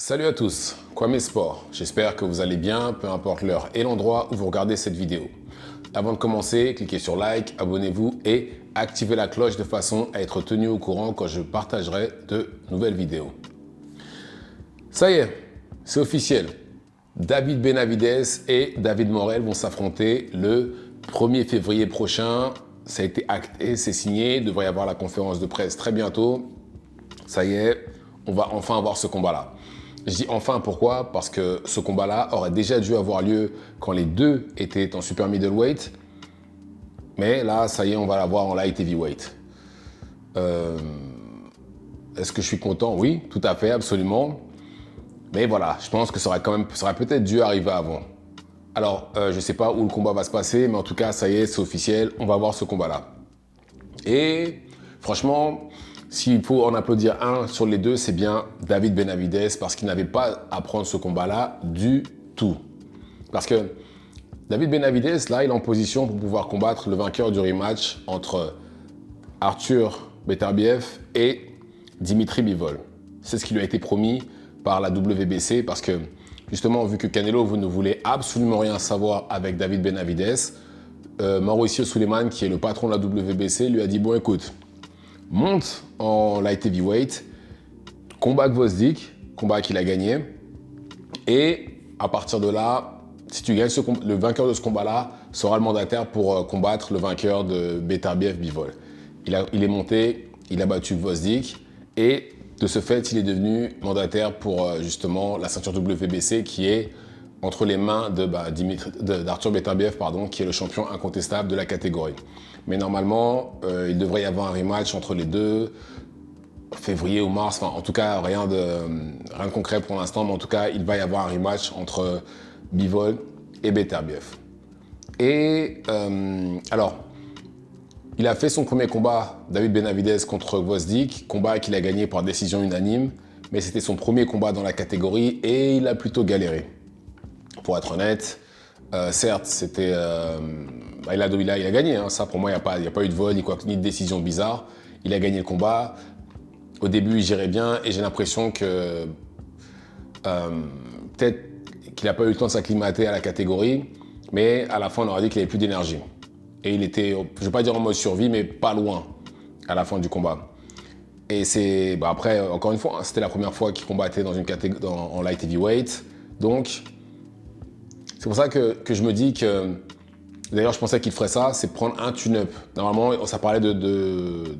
Salut à tous, Kwame Sport. J'espère que vous allez bien, peu importe l'heure et l'endroit où vous regardez cette vidéo. Avant de commencer, cliquez sur like, abonnez-vous et activez la cloche de façon à être tenu au courant quand je partagerai de nouvelles vidéos. Ça y est, c'est officiel. David Benavidez et David Morrell vont s'affronter le 1er février prochain. Ça a été acté, c'est signé, il devrait y avoir la conférence de presse très bientôt. Ça y est, on va enfin avoir ce combat-là. Je dis enfin pourquoi? Parce que ce combat-là aurait déjà dû avoir lieu quand les deux étaient en super middleweight. Mais là, ça y est, on va l'avoir en light heavyweight. Est-ce que je suis content? Oui, tout à fait, absolument. Mais voilà, je pense que ça aurait peut-être dû arriver avant. Alors, je ne sais pas où le combat va se passer, mais en tout cas, ça y est, c'est officiel, on va voir ce combat-là. Et franchement, s'il faut en applaudir un sur les deux, c'est bien David Benavidez parce qu'il n'avait pas à prendre ce combat-là du tout. Parce que David Benavidez, là, il est en position pour pouvoir combattre le vainqueur du rematch entre Arthur Beterbiev et Dimitri Bivol. C'est ce qui lui a été promis par la WBC parce que, justement, vu que Canelo vous ne voulez absolument rien savoir avec David Benavidez, Mauricio Suleiman, qui est le patron de la WBC, lui a dit « Bon, écoute, monte en light heavyweight, combat Gvozdyk, combat qu'il a gagné, et à partir de là, si tu gagnes le vainqueur de ce combat-là sera le mandataire pour combattre le vainqueur de Beterbiev-Bivol. » Il est monté, il a battu Gvozdyk, et de ce fait, il est devenu mandataire pour justement la ceinture WBC qui est entre les mains d'Arthur Beterbiev, qui est le champion incontestable de la catégorie. Mais normalement, il devrait y avoir un rematch entre les deux, février ou mars, enfin en tout cas rien de concret pour l'instant, mais en tout cas il va y avoir un rematch entre Bivol et Beterbiev. Et alors, il a fait son premier combat, David Benavidez contre Gvozdyk, combat qu'il a gagné par décision unanime, mais c'était son premier combat dans la catégorie et il a plutôt galéré. Pour être honnête, certes, c'était, il a gagné, hein, ça pour moi, il n'y a pas eu de vol ni de décision bizarre. Il a gagné le combat. Au début, il gérait bien et j'ai l'impression que peut-être qu'il n'a pas eu le temps de s'acclimater à la catégorie, mais à la fin, on aurait dit qu'il n'avait plus d'énergie. Et il était, je ne vais pas dire en mode survie, mais pas loin à la fin du combat. Et c'est, après, encore une fois, hein, c'était la première fois qu'il combattait dans une catégorie en light heavyweight, donc c'est pour ça que je me dis que, d'ailleurs je pensais qu'il ferait ça, c'est prendre un tune-up. Normalement, ça parlait de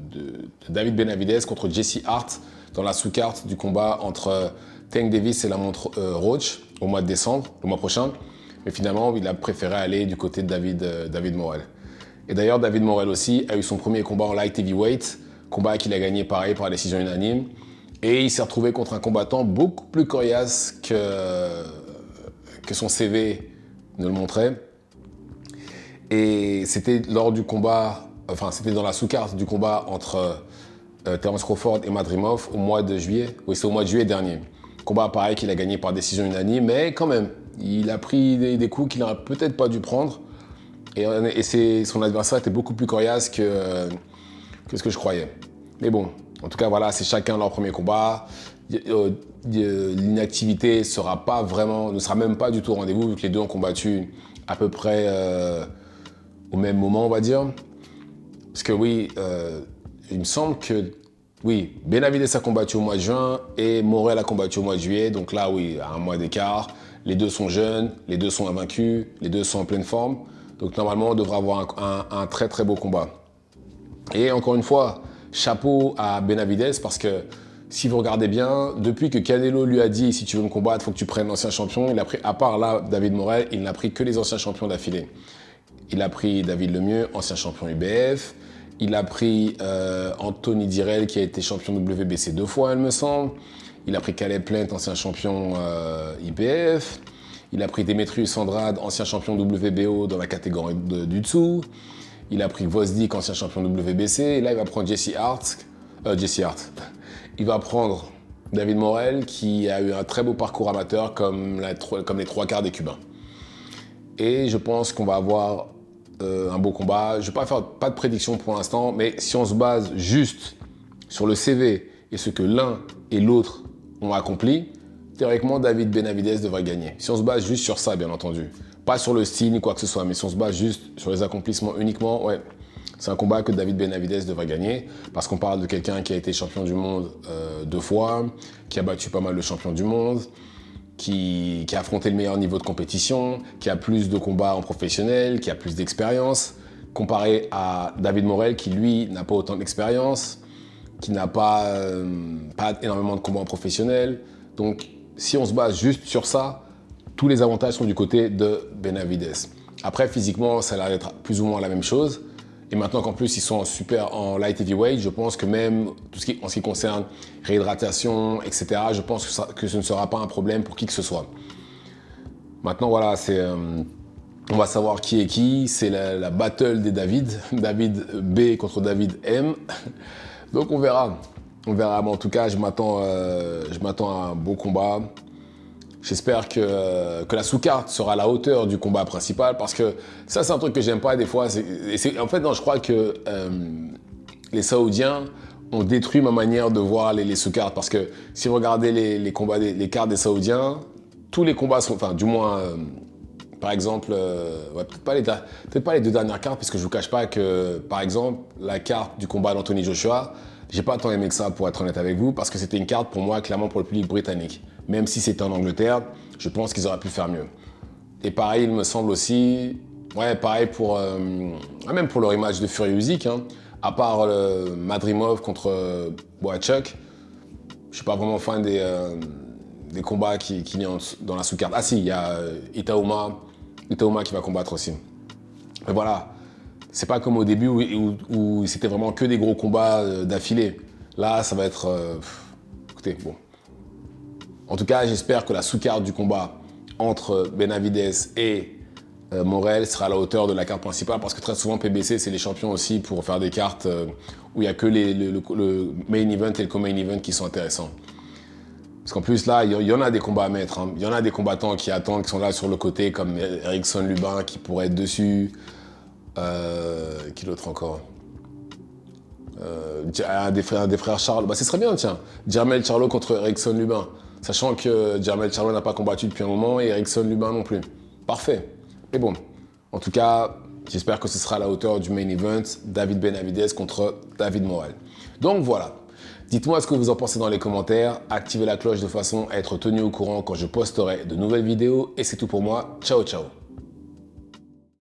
David Benavidez contre Jesse Hart dans la sous-carte du combat entre Tank Davis et la montre Roach au mois de décembre, le mois prochain. Mais finalement, il a préféré aller du côté de David Morrell. Et d'ailleurs, David Morrell aussi a eu son premier combat en light heavyweight, combat qu'il a gagné pareil par décision unanime. Et il s'est retrouvé contre un combattant beaucoup plus coriace que son CV ne le montrait. Et c'était lors du combat, enfin c'était dans la sous-carte du combat entre Terence Crawford et Madrimov au mois de juillet. Oui, c'est au mois de juillet dernier. Combat pareil qu'il a gagné par décision unanime, mais quand même, il a pris des coups qu'il n'aurait peut-être pas dû prendre. Et son adversaire était beaucoup plus coriace que ce que je croyais. Mais bon, en tout cas, voilà, c'est chacun leur premier combat. L'inactivité ne sera même pas du tout au rendez-vous, vu que les deux ont combattu à peu près au même moment, on va dire. Parce que oui, il me semble que oui, Benavidez a combattu au mois de juin et Morrell a combattu au mois de juillet. Donc là, oui, à un mois d'écart. Les deux sont jeunes, les deux sont invaincus, les deux sont en pleine forme. Donc normalement, on devrait avoir un très très beau combat. Et encore une fois, chapeau à Benavidez parce que si vous regardez bien, depuis que Canelo lui a dit si tu veux me combattre, il faut que tu prennes l'ancien champion, il a pris, à part là, David Morrell, il n'a pris que les anciens champions d'affilée. Il a pris David Lemieux, ancien champion IBF. Il a pris Anthony Dirrell, qui a été champion WBC 2 fois, il me semble. Il a pris Caleb Plant, ancien champion IBF. Il a pris Demetrius Andrade, ancien champion WBO dans la catégorie du dessous. Il a pris Gvozdyk, ancien champion WBC. Et là, il va prendre Jesse Hart. Il va prendre David Morrell, qui a eu un très beau parcours amateur comme les trois quarts des Cubains. Et je pense qu'on va avoir un beau combat. Je ne vais pas faire pas de prédiction pour l'instant, mais si on se base juste sur le CV et ce que l'un et l'autre ont accompli, théoriquement, David Benavidez devrait gagner. Si on se base juste sur ça, bien entendu. Pas sur le style ni quoi que ce soit, mais si on se base juste sur les accomplissements uniquement, ouais, c'est un combat que David Benavidez devrait gagner. Parce qu'on parle de quelqu'un qui a été champion du monde 2 fois, qui a battu pas mal de champions du monde, qui a affronté le meilleur niveau de compétition, qui a plus de combats en professionnel, qui a plus d'expérience, comparé à David Morrell qui, lui, n'a pas autant d'expérience, qui n'a pas énormément de combats en professionnel. Donc, si on se base juste sur ça, tous les avantages sont du côté de Benavidez. Après, physiquement, ça a l'air d'être plus ou moins la même chose. Et maintenant qu'en plus, ils sont super en light heavyweight, je pense que même en ce qui concerne réhydratation, etc., je pense que ce ne sera pas un problème pour qui que ce soit. Maintenant, voilà, on va savoir qui est qui. C'est la battle des David. David B contre David M. Donc, on verra. On verra. Mais en tout cas, je m'attends à un beau combat. J'espère que la sous-carte sera à la hauteur du combat principal parce que ça, c'est un truc que j'aime pas des fois. En fait, non, je crois que les Saoudiens ont détruit ma manière de voir les sous-cartes parce que si vous regardez les combats, les cartes des Saoudiens, tous les combats sont, enfin, du moins, par exemple, ouais, peut-être pas les 2 dernières cartes parce que je vous cache pas que, par exemple, la carte du combat d'Anthony Joshua, j'ai pas tant aimé que ça pour être honnête avec vous parce que c'était une carte pour moi, clairement pour le public britannique. Même si c'était en Angleterre, je pense qu'ils auraient pu faire mieux. Et pareil, il me semble aussi, ouais, pareil pour, même pour le rematch de Fury Usyk, hein, à part Madrimov contre Boachuk, je suis pas vraiment fan des combats qui viennent dans la sous-carte. Ah si, il y a Itauma qui va combattre aussi. Mais voilà, c'est pas comme au début où c'était vraiment que des gros combats d'affilée. Là, ça va être, écoutez, bon. En tout cas, j'espère que la sous-carte du combat entre Benavidez et Morrell sera à la hauteur de la carte principale parce que très souvent PBC c'est les champions aussi pour faire des cartes où il n'y a que le main event et le co-main event qui sont intéressants. Parce qu'en plus là, il y en a des combats à mettre. Hein. Il y en a des combattants qui attendent, qui sont là sur le côté comme Erickson Lubin qui pourrait être dessus. Qui d'autre encore des frères Charles. Bah, ce serait bien, tiens. Jermel Charlo contre Erickson Lubin. Sachant que Jermel Charlo n'a pas combattu depuis un moment et Erickson Lubin non plus. Parfait. Mais bon, en tout cas, j'espère que ce sera à la hauteur du main event, David Benavidez contre David Morrell. Donc voilà. Dites-moi ce que vous en pensez dans les commentaires. Activez la cloche de façon à être tenu au courant quand je posterai de nouvelles vidéos. Et c'est tout pour moi. Ciao, ciao.